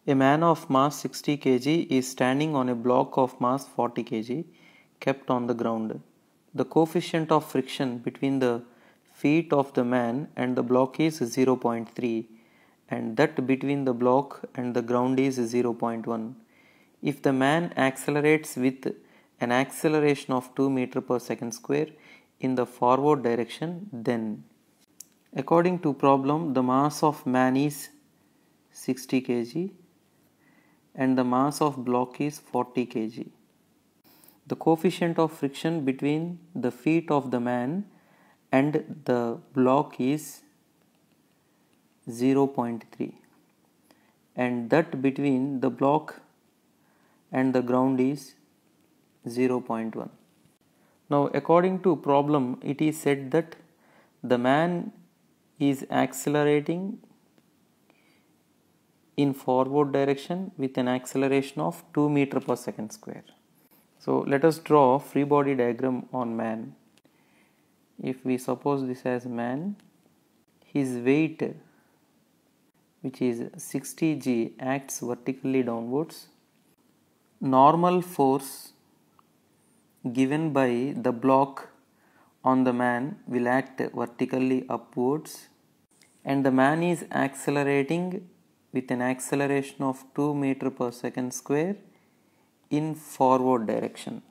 A man of mass 60 kg is standing on a block of mass 40 kg kept on the ground. The coefficient of friction between the feet of the man and the block is 0.3 and that between the block and the ground is 0.1. If the man accelerates with an acceleration of 2 meter per second square in the forward direction, then according to problem the mass of man is 60 kg and the mass of block is 40 kg. The coefficient of friction between the feet of the man and the block is 0.3 and that between the block and the ground is 0.1. Now according to problem it is said that the man is accelerating in forward direction with an acceleration of 2 meter per second square. So let us draw free body diagram on man. If we suppose this as man, his weight which is 60 g acts vertically downwards. Normal force given by the block on the man will act vertically upwards and the man is accelerating with an acceleration of 2 meter per second square in forward direction.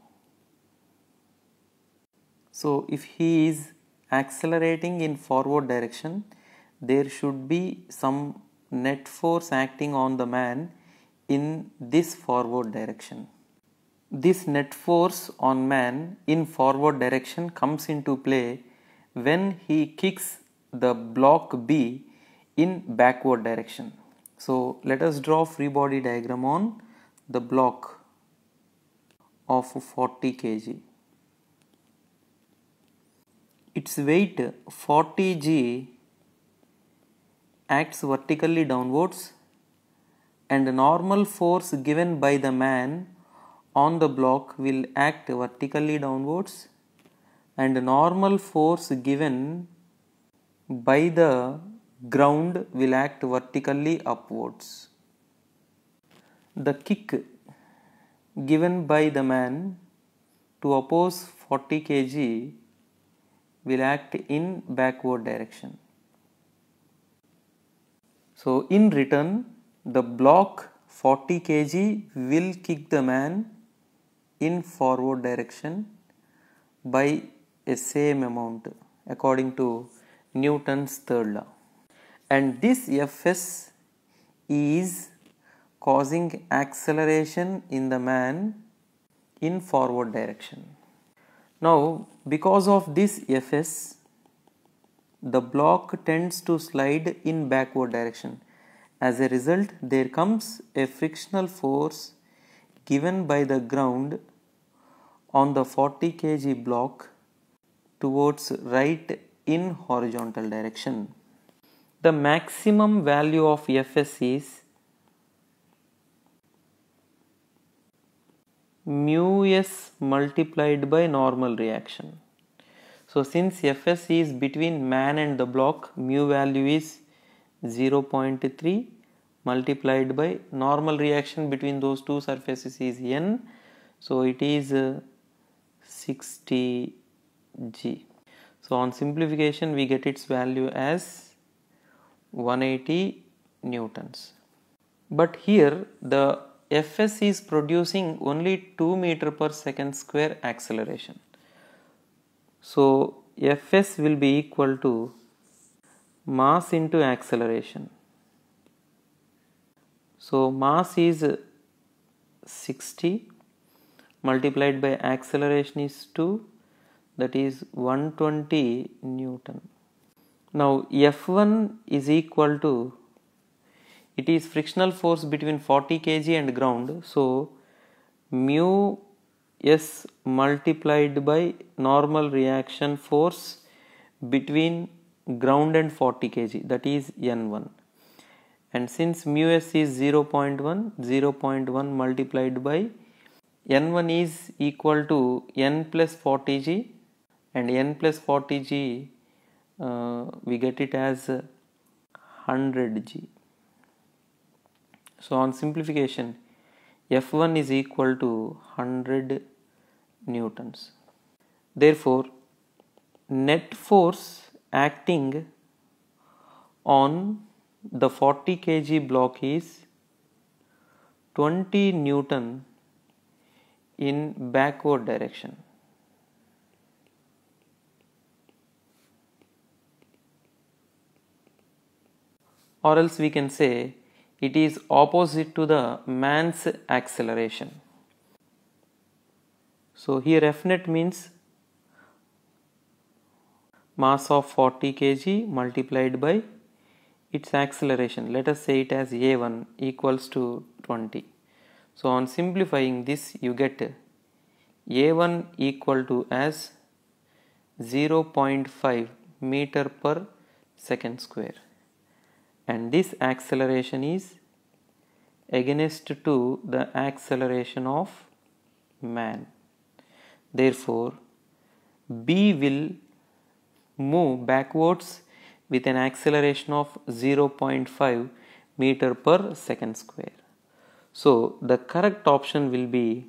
So if he is accelerating in forward direction, there should be some net force acting on the man in this forward direction. This net force on man in forward direction comes into play when he kicks the block B in backward direction. So let us draw free body diagram on the block of 40 kg. Its weight 40 g acts vertically downwards and the normal force given by the man on the block will act vertically downwards and the normal force given by the ground will act vertically upwards. The kick given by the man to oppose 40 kg will act in backward direction. So in return, the block 40 kg will kick the man in forward direction by a same amount according to Newton's third law. And this Fs is causing acceleration in the man in forward direction. Now because of this Fs, the block tends to slide in backward direction. As a result, there comes a frictional force given by the ground on the 40 kg block towards right in horizontal direction. The maximum value of Fs is mu s multiplied by normal reaction. So since Fs is between man and the block, mu value is 0.3 multiplied by normal reaction between those two surfaces is n, so it is 60 g. So on simplification we get its value as 180 newtons. But here the Fs is producing only 2 meter per second square acceleration. So Fs will be equal to mass into acceleration. So mass is 60 multiplied by acceleration is 2, that is 120 Newton. Now F1 is equal to, it is frictional force between 40 kg and ground, so mu s multiplied by normal reaction force between ground and 40 kg, that is N1, and since mu s is 0.1 multiplied by N1 is equal to n plus 40 g, and n plus 40 g we get it as 100 g. So on simplification, F1 is equal to 100 newtons. Therefore, net force acting on the 40 kg block is 20 Newton in backward direction. Or else we can say it is opposite to the man's acceleration. So here Fnet means mass of 40 kg multiplied by its acceleration. Let us say it as A1 equals to 20. So on simplifying this, you get A1 equal to as 0.5 meter per second square, and this acceleration is against to the acceleration of man. Therefore, B will move backwards with an acceleration of 0.5 meter per second square. So the correct option will be